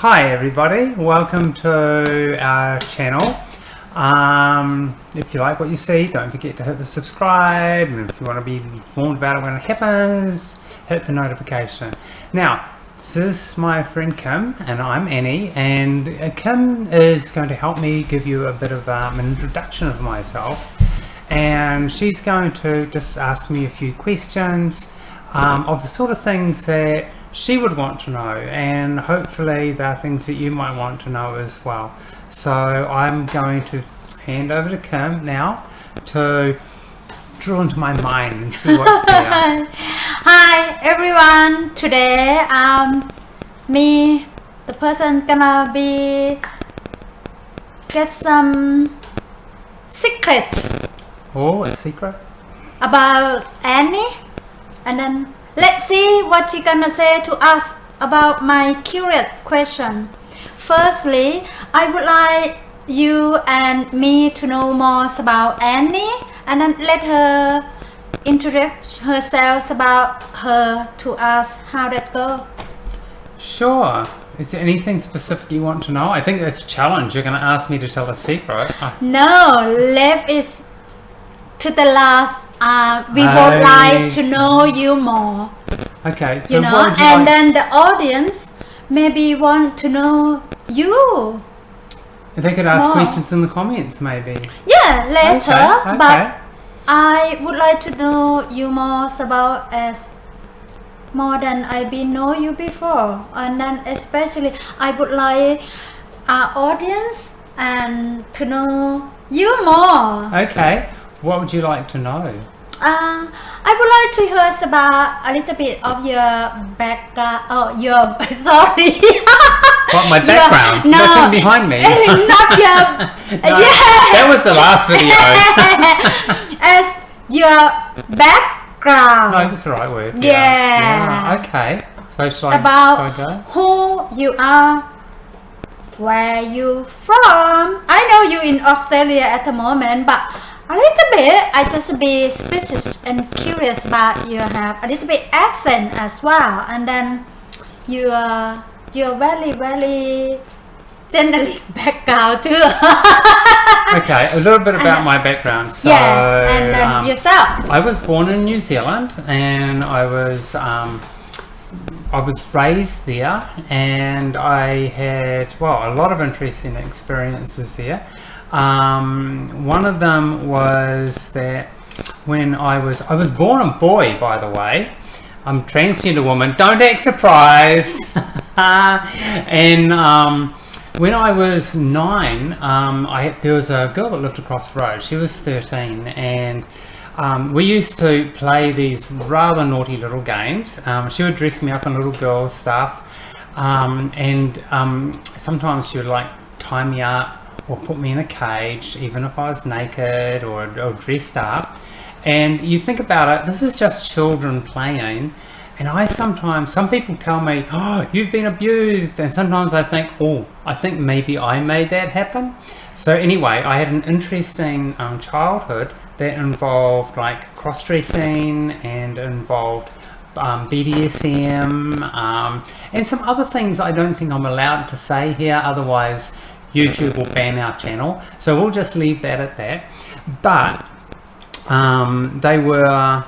Hi everybody, welcome to our channel. If you like what you see, don't forget to hit the subscribe, and if you want to be informed about it when it happens, hit the notification. Now, this is my friend Kim and I'm Annie, and Kim is going to help me give you a bit of an introduction of myself, and she's going to just ask me a few questions of the sort of things that she would want to know, and hopefully there are things that you might want to know as well. So I'm going to hand over to Kim now to drill into my mind and see what's there. Hi everyone, today me, the person gonna be get some secret Oh, a secret? about Annie, and then let's see what she gonna say to us about my curious question. Firstly, I would like you and me to know more about Annie, and then let her introduce herself about her to us. How that go? Sure. Is there anything specific you want to know? I think that's a challenge. You're going to ask me to tell a secret. No, left is to the last. We would like to know you more. Okay, so You know, what would you and like? then the audience maybe want to know you. They could ask more. questions in the comments, maybe. Yeah, later. Okay. But I would like to know you more about as more than I been know you before, and then especially I would like our audience and to know you more. Okay. What would you like to know? I would like to hear about a little bit of your background. Oh, your sorry. What, my background? No, Nothing behind me. not your. No, Yeah. that was the last video. As your background. No, that's the right word. Yeah. Okay. So shall I About go? who you are, where you from. I know you in Australia at the moment, but a little bit I just be suspicious and curious about you have a little bit accent as well, and then your very generic background too. Okay, a little bit about my background. So, Yeah, and then yourself. I was born in New Zealand, and I was raised there, and I had, well, a lot of interesting experiences there. One of them was that when I was born a boy, by the way. I'm a transgender woman, don't act surprised. And when I was 9, there was a girl that lived across the road. She was 13, and we used to play these rather naughty little games. She would dress me up in little girl stuff, and sometimes she would like tie me up or put me in a cage, even if I was naked or dressed up. And you think about it, this is just children playing. And some people tell me, oh, you've been abused. And sometimes I think, oh, I think maybe I made that happen. So anyway, I had an interesting childhood that involved like cross-dressing and involved BDSM and some other things I don't think I'm allowed to say here, otherwise YouTube will ban our channel. So we'll just leave that at that. But they were,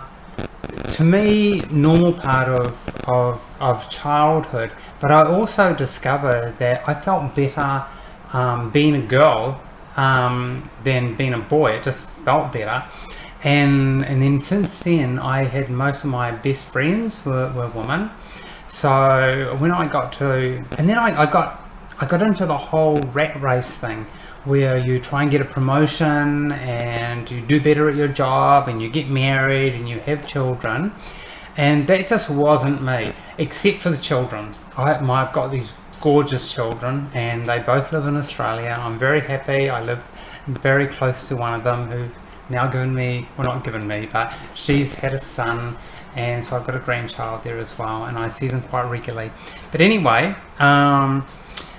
to me, normal part of childhood. But I also discovered that I felt better being a girl than being a boy. It just felt better. And then since then, I had most of my best friends were women. So when I got to, and then I got into the whole rat race thing, where you try and get a promotion and you do better at your job and you get married and you have children, and that just wasn't me, except for the children. I've got these gorgeous children, and they both live in Australia. I'm very happy. I live very close to one of them, who's now given me, well, not given me, but she's had a son, and so I've got a grandchild there as well, and I see them quite regularly. But anyway,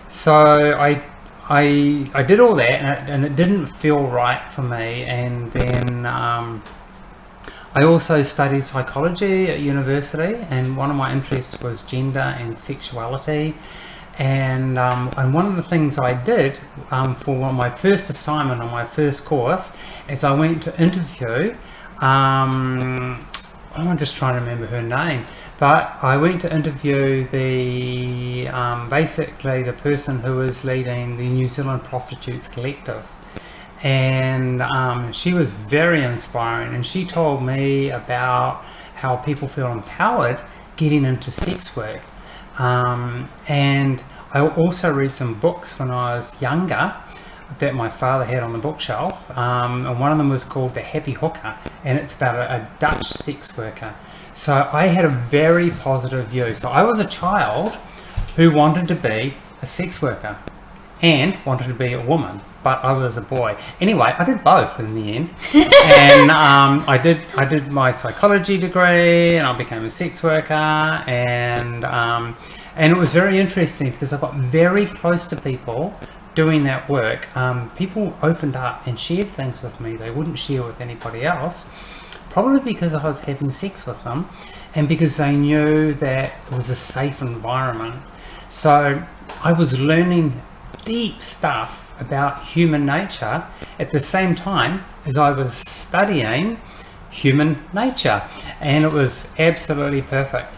so I did all that, and it didn't feel right for me. And then I also studied psychology at university, and one of my interests was gender and sexuality. and one of the things I did for my first assignment on my first course is I went to interview, I'm just trying to remember her name, but I went to interview the basically the person who was leading the New Zealand Prostitutes Collective, and she was very inspiring, and she told me about how people feel empowered getting into sex work. And I also read some books when I was younger that my father had on the bookshelf, and one of them was called The Happy Hooker, and it's about a Dutch sex worker. So I had a very positive view. So I was a child who wanted to be a sex worker and wanted to be a woman, but I was a boy. Anyway, I did both in the end, and I did my psychology degree, and I became a sex worker, and it was very interesting because I got very close to people doing that work. People opened up and shared things with me they wouldn't share with anybody else, probably because I was having sex with them, and because they knew that it was a safe environment. So I was learning deep stuff about human nature at the same time as I was studying human nature, and it was absolutely perfect.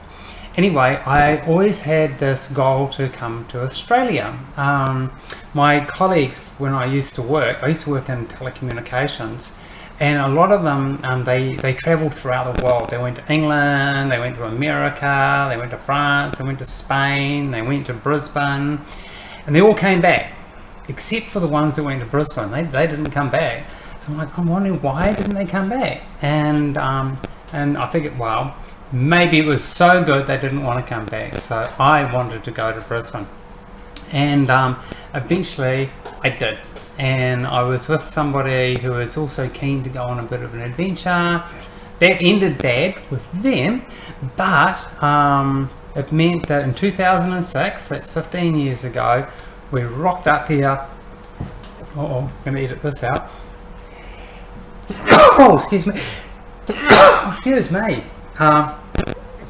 Anyway, I always had this goal to come to Australia. My colleagues, when I used to work in telecommunications, and a lot of them, they travelled throughout the world. They went to England, they went to America, they went to France, they went to Spain, they went to Brisbane, and they all came back, except for the ones that went to Brisbane. They didn't come back. So I'm wondering, why didn't they come back? And I figured, well, maybe it was so good they didn't want to come back. So I wanted to go to Brisbane, and eventually I did. And I was with somebody who was also keen to go on a bit of an adventure. That ended bad with them, but it meant that in 2006, that's 15 years ago, we rocked up here. I'm going to edit this out. Oh, excuse me. Excuse me.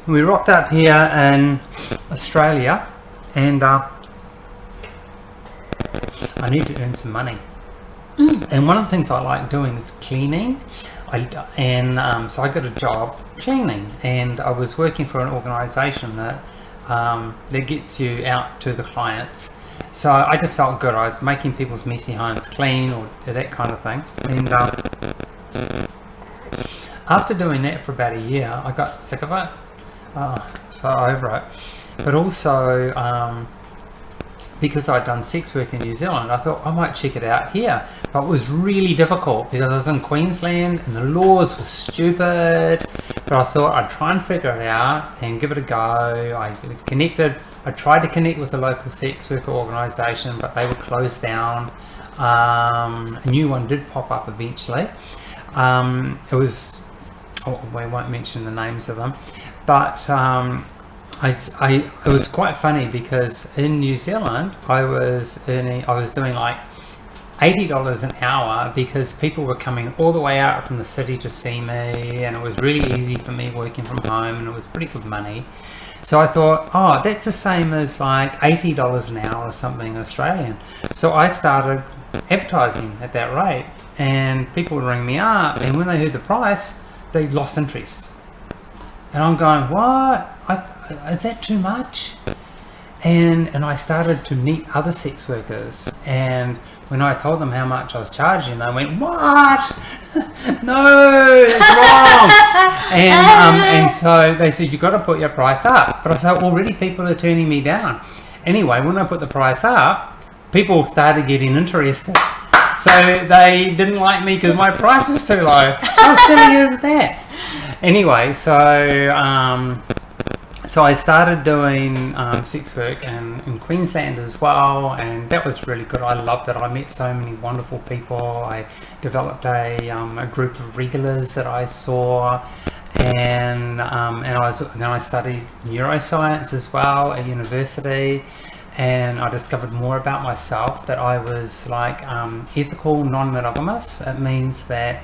We rocked up here in Australia, and I need to earn some money. And one of the things I like doing is cleaning. So I got a job cleaning, and I was working for an organisation that gets you out to the clients. So I just felt good. I was making people's messy homes clean, or that kind of thing. And after doing that for about a year, I got sick of it. So over it. But also, because I'd done sex work in New Zealand, I thought I might check it out here. But it was really difficult because I was in Queensland and the laws were stupid. But I thought I'd try and figure it out and give it a go. I tried to connect with the local sex worker organisation, but they were closed down. A new one did pop up eventually. It was, we won't mention the names of them, but it was quite funny because in New Zealand I was doing like $80 an hour because people were coming all the way out from the city to see me, and it was really easy for me working from home, and it was pretty good money. So I thought, oh, that's the same as like $80 an hour or something Australian. So I started advertising at that rate, and people would ring me up, and when they heard the price, they lost interest. And I'm going, what? Is that too much? And I started to meet other sex workers, and when I told them how much I was charging, they went, what? No, it's wrong. And so they said, you've got to put your price up. But I said, already people are turning me down. Anyway, when I put the price up, people started getting interested. So they didn't like me because my price was too low. How silly is that? Anyway, so I started doing sex work in Queensland as well, and that was really good. I loved it. I met so many wonderful people. I developed a group of regulars that I saw, and then I studied neuroscience as well at university, and I discovered more about myself, that I was like ethical non-monogamous. It means that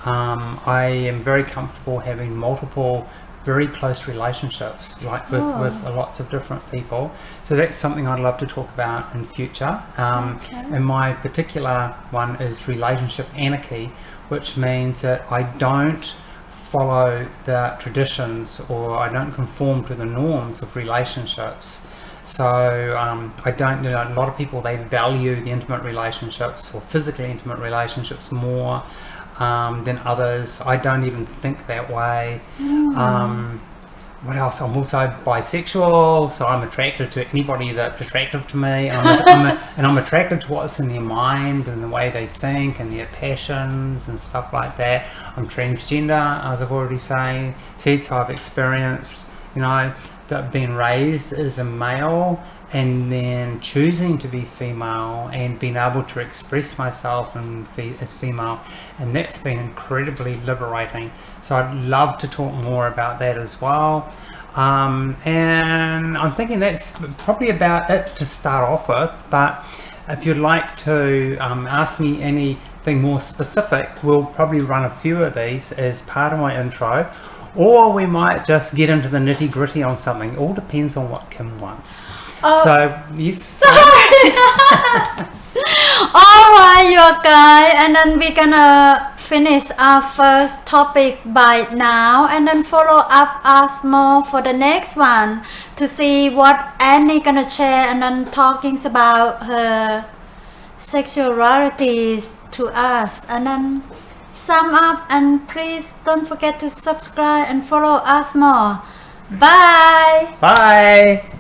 I am very comfortable having multiple very close relationships, like with lots of different people. So that's something I'd love to talk about in future. And my particular one is relationship anarchy, which means that I don't follow the traditions, or I don't conform to the norms of relationships. So I don't, a lot of people, they value the intimate relationships or physically intimate relationships more than others. I don't even think that way. What else? I'm also bisexual, so I'm attracted to anybody that's attractive to me. And I'm attracted to what's in their mind and the way they think and their passions and stuff like that. I'm transgender, as I've already said. So I've experienced, that being raised as a male and then choosing to be female and being able to express myself as female, and that's been incredibly liberating. So I'd love to talk more about that as well. And I'm thinking that's probably about it to start off with, but if you'd like to ask me anything more specific, we'll probably run a few of these as part of my intro, or we might just get into the nitty-gritty on something. It all depends on what Kim wants. So, yes. Sorry. Alright, you guys, and then we're gonna finish our first topic by now, and then follow up us more for the next one to see what Annie gonna share, and then talking about her sexualities to us, and then sum up. And please don't forget to subscribe and follow us more. Bye. Bye.